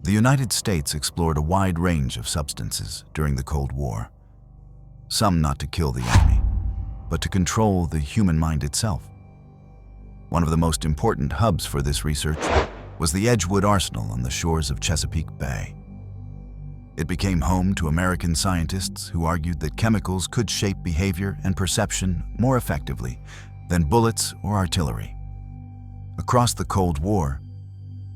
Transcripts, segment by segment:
The United States explored a wide range of substances during the Cold War, some not to kill the enemy, but to control the human mind itself. One of the most important hubs for this research was the Edgewood Arsenal on the shores of Chesapeake Bay. It became home to American scientists who argued that chemicals could shape behavior and perception more effectively than bullets or artillery. Across the Cold War,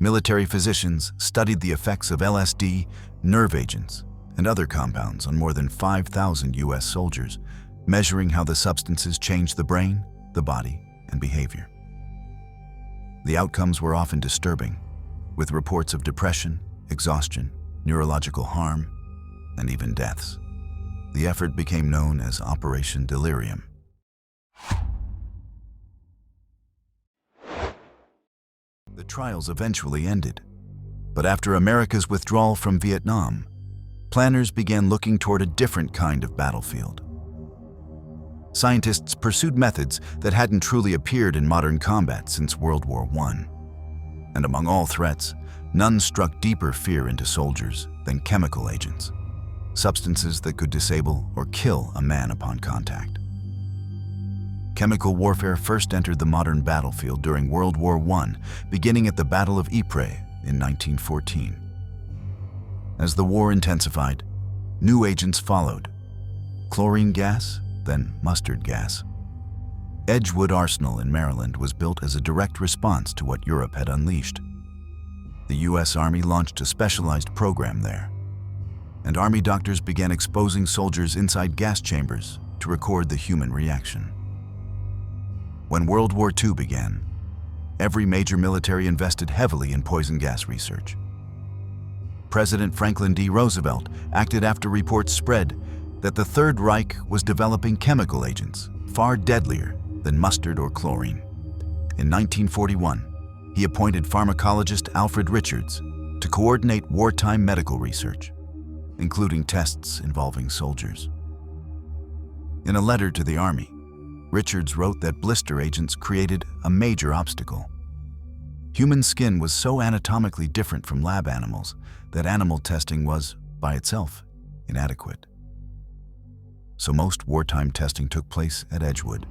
military physicians studied the effects of LSD, nerve agents, and other compounds on more than 5,000 U.S. soldiers, measuring how the substances changed the brain, the body, and behavior. The outcomes were often disturbing, with reports of depression, exhaustion, neurological harm, and even deaths. The effort became known as Operation Delirium. The trials eventually ended, but after America's withdrawal from Vietnam, planners began looking toward a different kind of battlefield. Scientists pursued methods that hadn't truly appeared in modern combat since World War I. And among all threats, none struck deeper fear into soldiers than chemical agents, substances that could disable or kill a man upon contact. Chemical warfare first entered the modern battlefield during World War I, beginning at the Battle of Ypres in 1914. As the war intensified, new agents followed: chlorine gas, then mustard gas. Edgewood Arsenal in Maryland was built as a direct response to what Europe had unleashed. The U.S. Army launched a specialized program there, and Army doctors began exposing soldiers inside gas chambers to record the human reaction. When World War II began, every major military invested heavily in poison gas research. President Franklin D. Roosevelt acted after reports spread that the Third Reich was developing chemical agents far deadlier than mustard or chlorine. In 1941, he appointed pharmacologist Alfred Richards to coordinate wartime medical research, including tests involving soldiers. In a letter to the Army, Richards wrote that blister agents created a major obstacle. Human skin was so anatomically different from lab animals that animal testing was, by itself, inadequate. So most wartime testing took place at Edgewood.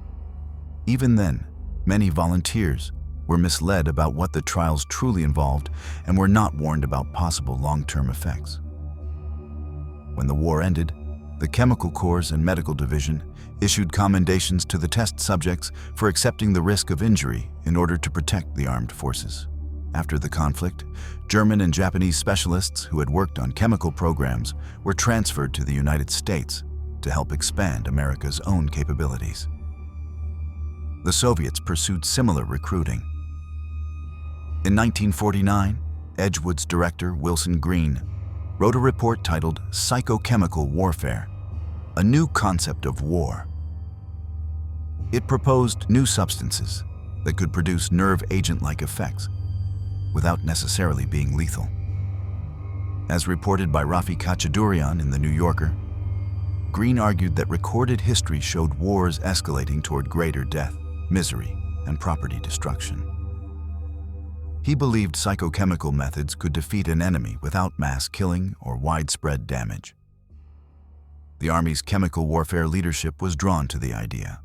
Even then, many volunteers were misled about what the trials truly involved and were not warned about possible long-term effects. When the war ended, the Chemical Corps and Medical Division issued commendations to the test subjects for accepting the risk of injury in order to protect the armed forces. After the conflict, German and Japanese specialists who had worked on chemical programs were transferred to the United States to help expand America's own capabilities. The Soviets pursued similar recruiting. In 1949, Edgewood's director, Wilson Green, wrote a report titled Psychochemical Warfare, a new concept of war. It proposed new substances that could produce nerve agent-like effects without necessarily being lethal. As reported by Rafi Khachaturian in The New Yorker, Green argued that recorded history showed wars escalating toward greater death, misery, and property destruction. He believed psychochemical methods could defeat an enemy without mass killing or widespread damage. The Army's chemical warfare leadership was drawn to the idea.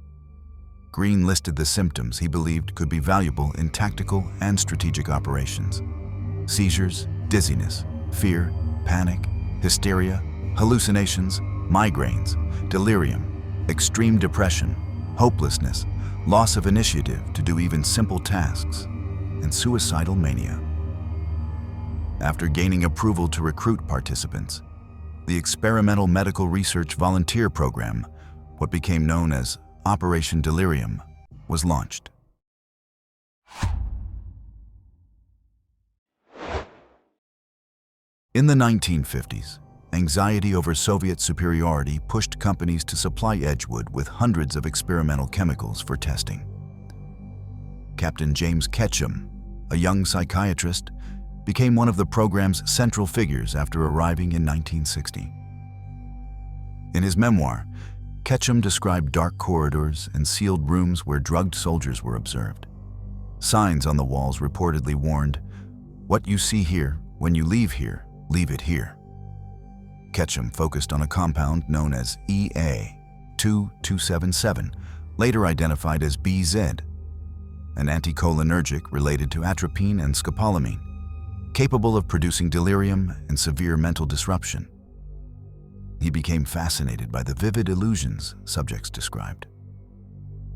Green listed the symptoms he believed could be valuable in tactical and strategic operations: seizures, dizziness, fear, panic, hysteria, hallucinations, migraines, delirium, extreme depression, hopelessness, loss of initiative to do even simple tasks, and suicidal mania. After gaining approval to recruit participants, the Experimental Medical Research Volunteer Program, what became known as Operation Delirium, was launched. In the 1950s, anxiety over Soviet superiority pushed companies to supply Edgewood with hundreds of experimental chemicals for testing. Captain James Ketchum, a young psychiatrist, became one of the program's central figures after arriving in 1960. In his memoir, Ketchum described dark corridors and sealed rooms where drugged soldiers were observed. Signs on the walls reportedly warned, "What you see here "When you leave here, leave it here." Ketchum focused on a compound known as EA-2277, later identified as BZ, an anticholinergic related to atropine and scopolamine, capable of producing delirium and severe mental disruption. He became fascinated by the vivid illusions subjects described.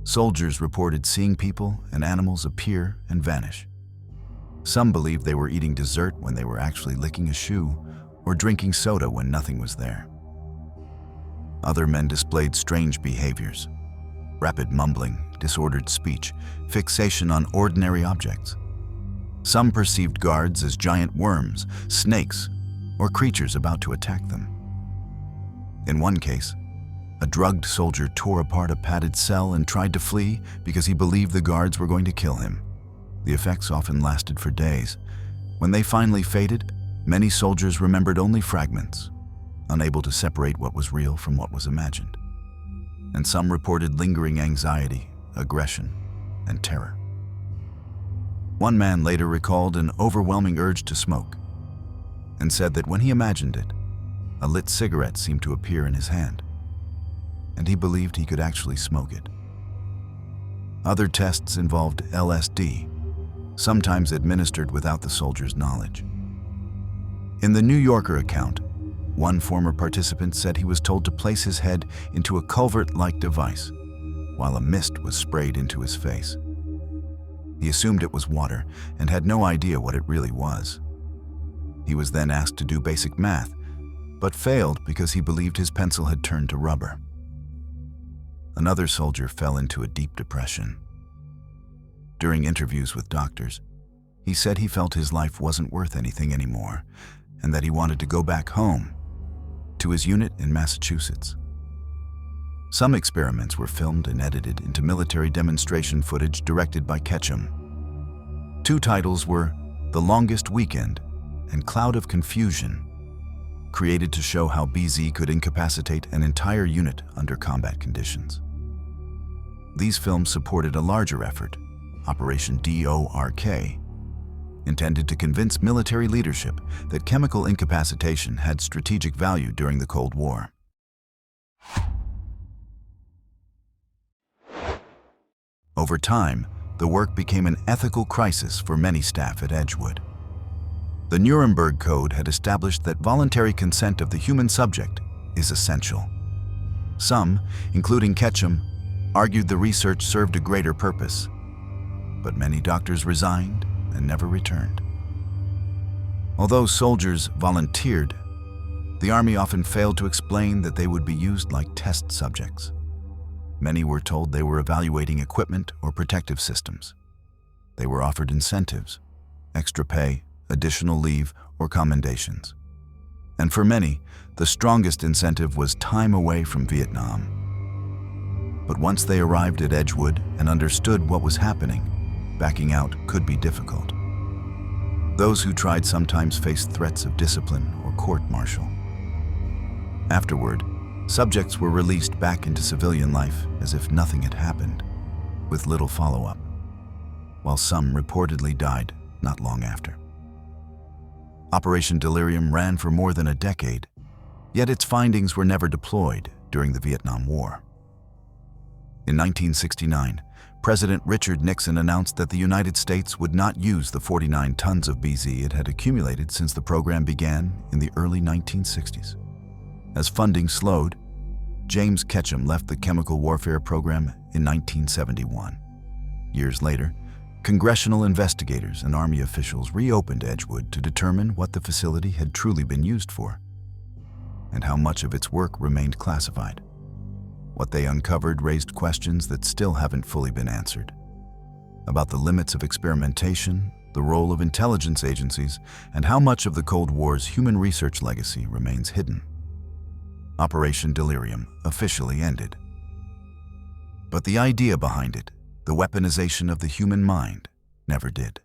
Soldiers reported seeing people and animals appear and vanish. Some believed they were eating dessert when they were actually licking a shoe, or drinking soda when nothing was there. Other men displayed strange behaviors: rapid mumbling, disordered speech, fixation on ordinary objects. Some perceived guards as giant worms, snakes, or creatures about to attack them. In one case, a drugged soldier tore apart a padded cell and tried to flee because he believed the guards were going to kill him. The effects often lasted for days. When they finally faded, many soldiers remembered only fragments, unable to separate what was real from what was imagined. And some reported lingering anxiety, aggression, and terror. One man later recalled an overwhelming urge to smoke and said that when he imagined it, a lit cigarette seemed to appear in his hand, and he believed he could actually smoke it. Other tests involved LSD, sometimes administered without the soldier's knowledge. In the New Yorker account, one former participant said he was told to place his head into a culvert-like device while a mist was sprayed into his face. He assumed it was water and had no idea what it really was. He was then asked to do basic math, but failed because he believed his pencil had turned to rubber. Another soldier fell into a deep depression. During interviews with doctors, he said he felt his life wasn't worth anything anymore, and that he wanted to go back home, to his unit in Massachusetts. Some experiments were filmed and edited into military demonstration footage directed by Ketchum. Two titles were The Longest Weekend and Cloud of Confusion, created to show how BZ could incapacitate an entire unit under combat conditions. These films supported a larger effort, Operation DORK, intended to convince military leadership that chemical incapacitation had strategic value during the Cold War. Over time, the work became an ethical crisis for many staff at Edgewood. The Nuremberg Code had established that voluntary consent of the human subject is essential. Some, including Ketchum, argued the research served a greater purpose, but many doctors resigned and never returned. Although soldiers volunteered, the Army often failed to explain that they would be used like test subjects. Many were told they were evaluating equipment or protective systems. They were offered incentives, extra pay, additional leave, or commendations. And for many, the strongest incentive was time away from Vietnam. But once they arrived at Edgewood and understood what was happening, backing out could be difficult. Those who tried sometimes faced threats of discipline or court-martial. Afterward, subjects were released back into civilian life as if nothing had happened, with little follow-up, while some reportedly died not long after. Operation Delirium ran for more than a decade, yet its findings were never deployed during the Vietnam War. In 1969, President Richard Nixon announced that the United States would not use the 49 tons of BZ it had accumulated since the program began in the early 1960s. As funding slowed, James Ketchum left the chemical warfare program in 1971. Years later, congressional investigators and Army officials reopened Edgewood to determine what the facility had truly been used for, and how much of its work remained classified. What they uncovered raised questions that still haven't fully been answered, about the limits of experimentation, the role of intelligence agencies, and how much of the Cold War's human research legacy remains hidden. Operation Delirium officially ended. But the idea behind it, the weaponization of the human mind, never did.